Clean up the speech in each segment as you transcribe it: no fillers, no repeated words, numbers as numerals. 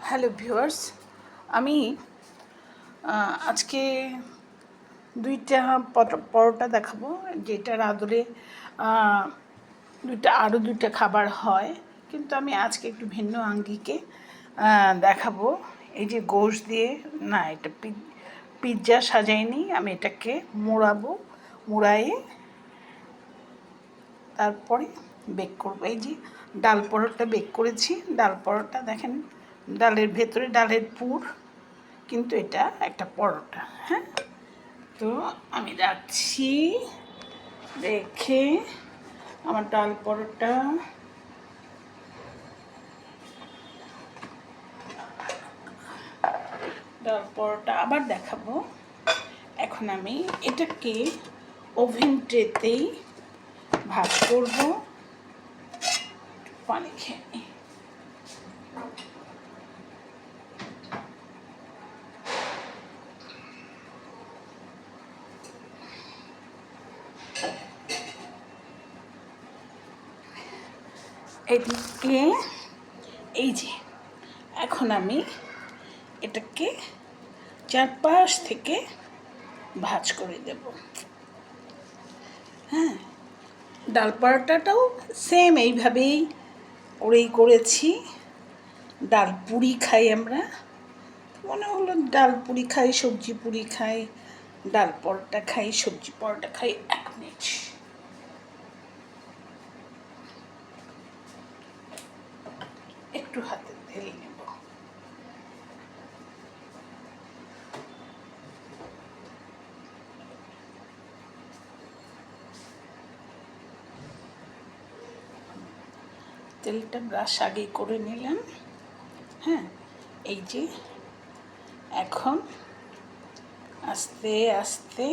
Hello viewers, আমি আজকে দুইটা পরোটা দেখাবো, যেটার আদলে আরও দুইটা খাবার হয়, কিন্তু আমি আজকে একটু ভিন্ন আঙ্গিকে দেখাবো। এই যে গোশ দিয়ে, না এটা পিৎজা সাজাইনি, আমি এটাকে মুড়াইয়ে তারপরে বেক করবো। এই যে ডাল পরোটা বেক করেছি, ডাল পরোটা দেখেন, ডালের ভেতরে ডালের পুর, কিন্তু এটা একটা পরোটা। হ্যাঁ, তো আমি রাখছি, রেখে আমার ডাল পরোটা আবার দেখাবো। এখন আমি এটাকে ওভেন ট্রেতেই ভাজ করব। পানি খেয়ে নিই। এদিকে এই যে এখন আমি এটাকে চারপাশ থেকে ভাজ করে দেব। হ্যাঁ, ডাল পরোটাটাও সেম এইভাবেই করেছি। ডাল পুরি খাই আমরা, মনে হলো ডাল পুরি খাই, সবজি পুরি খাই, ডাল পরোটা খাই, সবজি পরোটা খাই। 1 মিনিট, একটু হাতে ঢেলে নেব। তেলটা ব্রাশ আগেই করে নিলাম। হ্যাঁ, এই যে এখন আস্তে আস্তে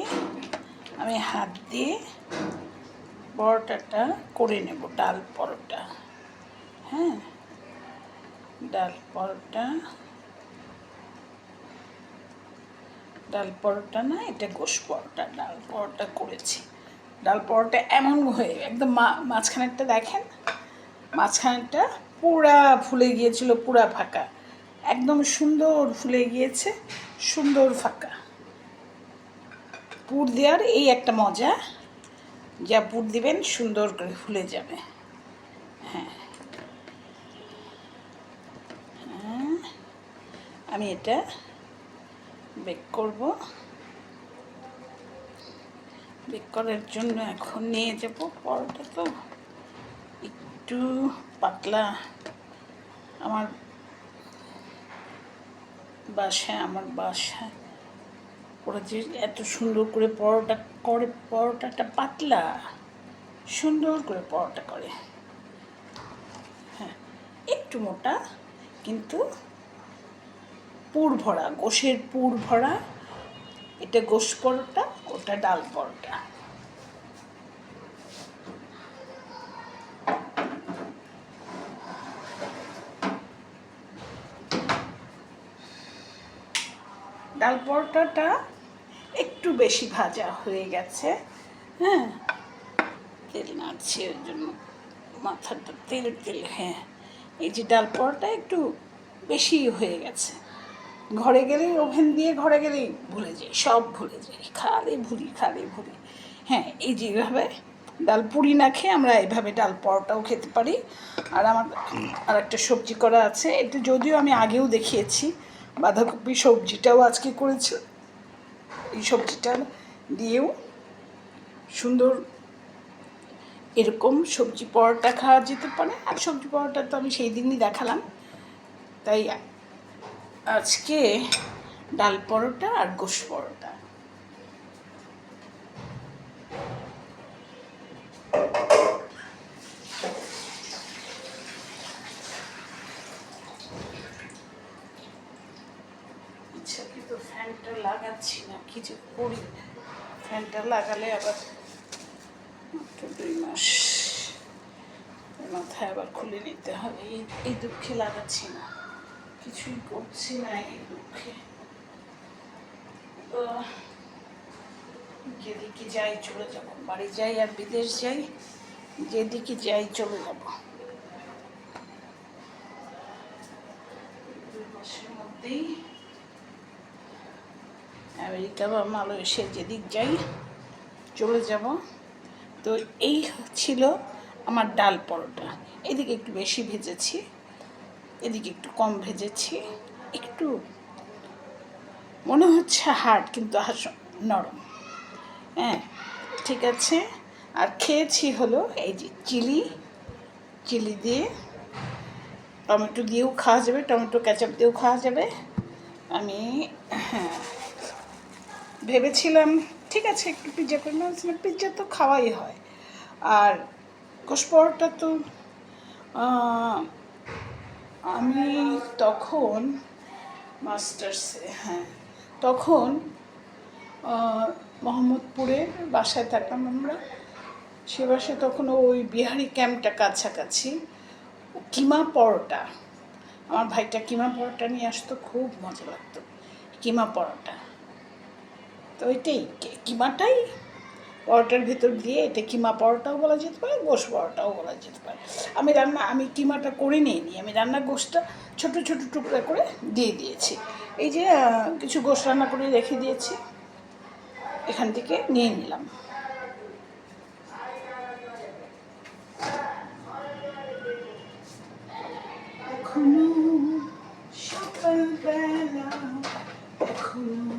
আমি হাত দিয়ে পরোটাটা করে নেব, ডাল পরোটা। হ্যাঁ, ডাল পরোটা না, এটা গোশ পরোটা। ডাল পরোটা করেছি। ডাল পরোটা এমন হয়ে একদম মাঝখানেরটা দেখেন, মাঝখানেরটা পুরা ফুলে গিয়েছিল, পুরা ফাঁকা, একদম সুন্দর ফুলে গিয়েছে, সুন্দর ফাঁকা। পুর দেওয়ার এই একটা মজা, যা পুর দিবেন সুন্দর করে ফুলে যাবে। হ্যাঁ, আমি এটা বেক করব। বেক করার জন্য এখন নিয়ে যাব পরোটা, তো একটু পাতলা। আমার বাসায় ওরা যে এত সুন্দর করে পরোটা করে, পরোটাটা পাতলা, সুন্দর করে পরোটা করে। হ্যাঁ, একটু মোটা, কিন্তু পুর ভরা, গোশের পুর ভরা। এটা গোশ পরোটা, ওটা ডাল পরোটা। ডাল পরোটাটা একটু বেশি ভাজা হয়ে গেছে। হ্যাঁ, তেল নাড়ছে, ওই জন্য মাথাটা তেল। হ্যাঁ, এই যে ডাল পরোটা একটু বেশি হয়ে গেছে। ঘরে গেলেই, ওভেন দিয়ে ঘরে গেলেই ভুলে যাই, সব ভুলে যাই, খালি ভুলি। হ্যাঁ, এই যে এইভাবে ডাল পুরি না খেয়ে আমরা এভাবে ডাল পরোটাও খেতে পারি। আর আমার আর একটা সবজি করা আছে, এটা যদিও আমি আগেও দেখিয়েছি, বাঁধাকপি সবজিটাও আজকে করেছি। এই সবজিটা দিয়েও সুন্দর এরকম সবজি পরোটা খাওয়া যেতে পারে। আর সবজি পরোটা তো আমি সেই দিনই দেখালাম, তাই আজকে ডাল পরোটা আর গোশ পরোটা। ইচ্ছা কিন্তু ফ্যানটা লাগাচ্ছি না, কিছু করি। ফ্যানটা লাগালে আবার 2 মাস মাথায় আবার খুলে নিতে হবে। এই দুঃখে লাগাচ্ছি না, কিছুই করছি না এই দুঃখে। যেদিকে যাই চলে যাব, বাড়ি যাই আর বিদেশ যাই, যেদিকে যাই চলে যাব। মাসের মধ্যেই আমেরিকা বা মালয়েশিয়া যেদিক যাই চলে যাব। তো এই ছিল আমার ডাল পরোটা। এদিকে একটু বেশি ভেজেছি, এদিকে একটু কম ভেজেছি, একটু মনে হচ্ছে হার্ড কিন্তু নরম। হ্যাঁ, ঠিক আছে। আর খেয়েছি হলো এই যে চিলি দিয়ে, টমেটো দিয়েও খাওয়া যাবে, টমেটো কেচাপ দিয়েও খাওয়া যাবে। আমি হ্যাঁ ভেবেছিলাম ঠিক আছে একটু পিৎজা করে নিয়েছিলাম, পিৎজা তো খাওয়াই হয়। আর গোশ পরোটা তো আমি তখন মাস্টার্সে, হ্যাঁ তখন মোহাম্মদপুরে বাসায় থাকতাম আমরা। সে বাসায় তখন ওই বিহারি ক্যাম্পটা কাছাকাছি, কিমা পরোটা, আমার ভাইটা কিমা পরোটা নিয়ে আসতো, খুব মজা লাগতো কিমা পরোটা। তো ওইটাই কিমাটাই পরোটার ভিতর দিয়ে, এটা কিমা পরোটাও বলা যেতে পারে, গোশ পরোটাও বলা যেতে পারে। আমি কিমাটা করে নিইনি, আমি রান্না গোশটা ছোট ছোট টুকরা করে দিয়ে দিয়েছি। এই যে কিছু গোশ রান্না করে রেখে দিয়েছি, এখান থেকে নিয়ে নিলাম। এখনো সকালবেলা, এখনো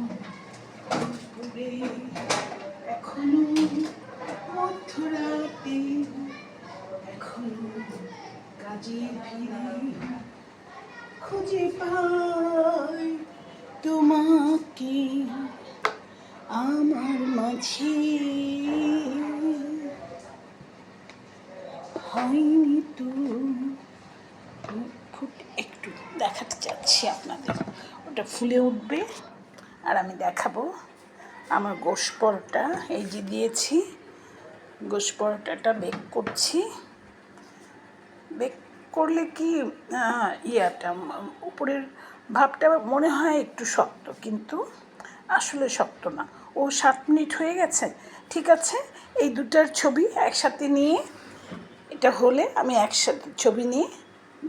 দুপুরে, এখনো মধ্যরাতে, এখনো কাজে ফিরে খুঁজে পাই তোমাকে আমার মাঝে। হয়নি তো একটু দেখাতে চাচ্ছি আপনাদের, ওটা ফুলে উঠবে আর আমি দেখাবো আমার গোশ পরোটা। এই যে দিয়েছি, গোশ পরোটাটা বেক করছি। বেক করলে কি উপরের ভাবটা মনে হয় একটু শক্ত, কিন্তু আসলে শক্ত না। ও 7 মিনিট হয়ে গেছে, ঠিক আছে। এই দুটার ছবি একসাথে নিয়ে, এটা হলে আমি একসাথে ছবি নিয়ে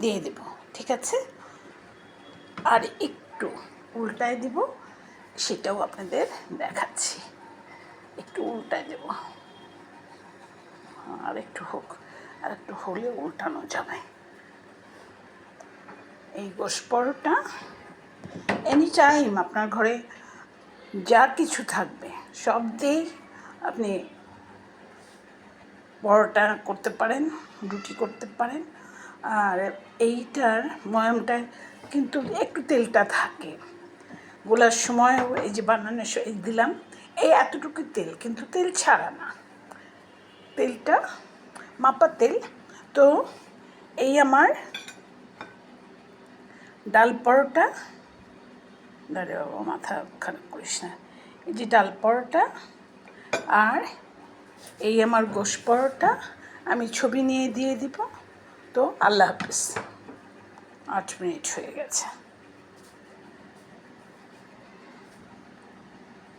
দিয়ে দেব, ঠিক আছে। আর একটু উল্টায় দিব, সেটাও আপনাদের দেখাচ্ছি। একটু উল্টায় দেব, আর একটু হোক, আর একটু হলে উল্টানো যাবে। এই গোশ পরোটা এনি টাইম আপনার ঘরে যা কিছু থাকবে সব দিয়েই আপনি পরোটা করতে পারেন, রুটি করতে পারেন। আর এইটার ময়ামটায় কিন্তু একটু তেলটা থাকে, গোলার সময় এই যে বানানোর দিলাম এই এতটুকু তেল, কিন্তু তেল ছাড়া না, তেলটা মাপা তেল। তো এই আমার ডাল পরোটা, দাঁড়ে বাবা মাথা খারাপ করিস না, এই যে ডাল পরোটা আর এই আমার গোশ পরোটা, আমি ছবি নিয়ে দিয়ে দিব। তো আল্লাহ হাফিজ। 8 মিনিট হয়ে গেছে।